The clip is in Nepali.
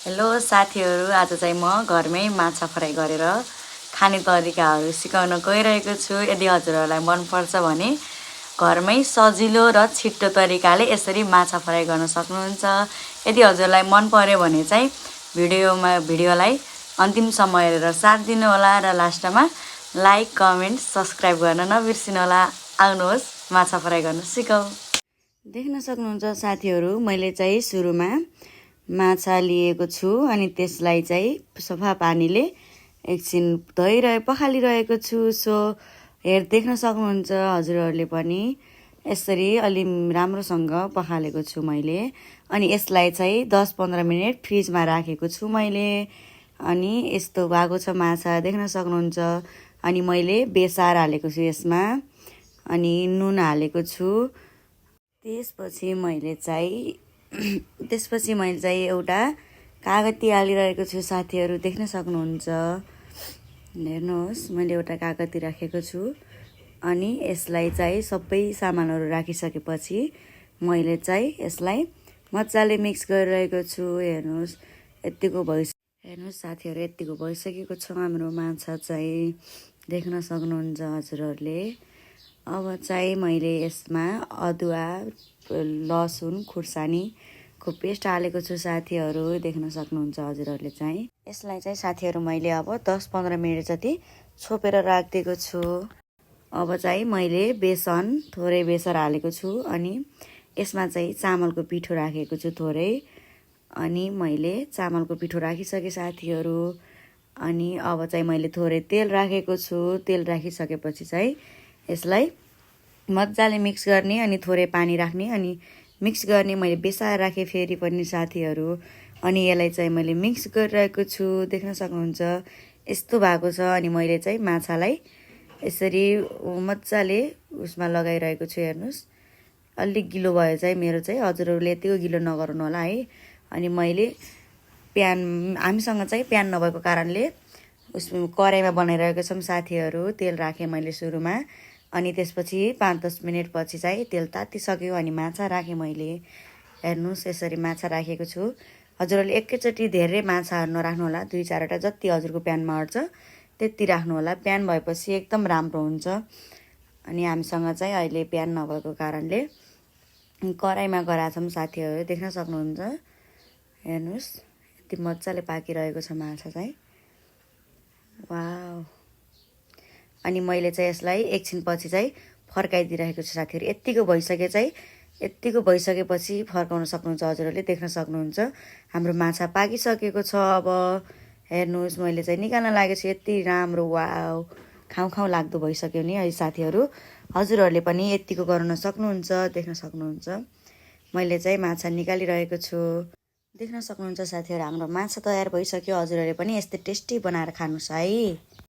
हेलो साथीहरू, आज चाहिँ म घरमै माछा फ्राई गरेर खाने तरिकाहरू सिकाउन गइरहेको छु। यदि हजुरहरूलाई मनपर्छ भने घरमै सजिलो र छिट्टो तरिकाले यसरी माछा फ्राई गर्न सक्नुहुन्छ। यदि हजुरलाई मन पर्यो भने चाहिँ भिडियोलाई अन्तिमसम्म हेरेर साथ दिनुहोला र लास्टमा लाइक, कमेन्ट, सब्स्क्राइब गर्न नबिर्सिनुहोला। आउनुहोस् माछा फ्राई गर्न सिकौँ। देख्न सक्नुहुन्छ साथीहरू, मैले चाहिँ सुरुमा माछा लिएको छु अनि त्यसलाई चाहिँ सफा पानीले एकछिन पखालिरहेको छु। सो देख्न सक्नुहुन्छ हजुरहरूले पनि यसरी अलि राम्रोसँग पखालेको छु मैले। अनि यसलाई चाहिँ 10-15 मिनट फ्रिजमा राखेको छु मैले। अनि यस्तो भएको छ माछा, देख्न सक्नुहुन्छ। अनि मैले बेसार हालेको छु यसमा, अनि नुन हालेको छु। त्यसपछि मैले चाहिँ एउटा कागती हालिरहेको छु साथीहरू, देख्न सक्नुहुन्छ। हेर्नुहोस्, मैले एउटा कागती राखेको छु। अनि यसलाई चाहिँ सबै सामानहरू राखिसकेपछि मैले चाहिँ यसलाई मजाले मिक्स गरिरहेको छु। हेर्नुहोस् हेर्नुहोस् साथीहरू, यतिको भइसकेको छ हाम्रो माछा चाहिँ, देख्न सक्नुहुन्छ हजुरहरूले। अब चाहिँ मैले यसमा अदुवा, लसुन, खुर्सानीको पेस्ट हालेको छु साथीहरू, देख्न सक्नुहुन्छ हजुरहरूले चाहिँ। यसलाई चाहिँ साथीहरू मैले अब 10-15 मिनट जति छोपेर राखिदिएको छु। अब चाहिँ मैले थोरै बेसन हालेको छु। अनि यसमा चाहिँ चामलको पिठो राखेको छु थोरै। अनि मैले चामलको पिठो राखिसकेँ साथीहरू। अनि अब चाहिँ मैले थोरै तेल राखेको छु। तेल राखिसकेपछि चाहिँ यसलाई मजाले मिक्स गर्ने, अनि थोरै पानी राख्ने, अनि मिक्स गर्ने। मैले बेसार राखेँ फेरि पनि साथीहरू। अनि यसलाई चाहिँ मैले मिक्स गरिरहेको छु, देख्न सक्नुहुन्छ। यस्तो भएको छ। अनि मैले चाहिँ माछालाई यसरी मजाले उसमा लगाइरहेको छु। हेर्नुहोस्, अलिक गिलो भयो चाहिँ मेरो चाहिँ, हजुरहरूले यतिको गिलो नगर्नु होला है। अनि मैले हामीसँग चाहिँ प्यान नभएको कारणले कराईमा बनाइरहेको छौँ साथीहरू। तेल राखेँ मैले सुरुमा, अनि त्यसपछि 5-10 मिनट पछि चाहिँ तेल तातिसक्यो। अनि माछा राखेँ मैले। हेर्नुहोस्, यसरी माछा राखेको छु। हजुरहरूले एकैचोटि धेरै माछाहरू नराख्नु होला, 2-4वटा जति हजुरको प्यानमा अट्छ त्यति राख्नु होला। प्यान भएपछि एकदम राम्रो हुन्छ। अनि हामीसँग चाहिँ अहिले प्यान नभएको कारणले कराईमा गराएको छौँ साथीहरू, देख्न सक्नुहुन्छ। हेर्नुहोस्, यति मजाले पाकिरहेको छ माछा चाहिँ। वाउ! अनि मैले चाहिँ यसलाई एकछिन पछि चाहिँ फर्काइदिइरहेको छु साथीहरू। यत्तिको भइसकेपछि फर्काउन सक्नुहुन्छ हजुरहरूले, देख्न सक्नुहुन्छ। हाम्रो माछा पाकिसकेको छ। अब हेर्नुहोस्, मैले चाहिँ निकाल्न लागेको छु। यति राम्रो, वाउ, खाउँ लाग्दो भइसक्यो नि है साथीहरू। हजुरहरूले पनि यत्तिको गर्न सक्नुहुन्छ, देख्न सक्नुहुन्छ। मैले चाहिँ माछा निकालिरहेको छु, देख्न सक्नुहुन्छ साथीहरू। हाम्रो माछा तयार भइसक्यो। हजुरहरूले पनि यस्तै टेस्टी बनाएर खानुहोस् है।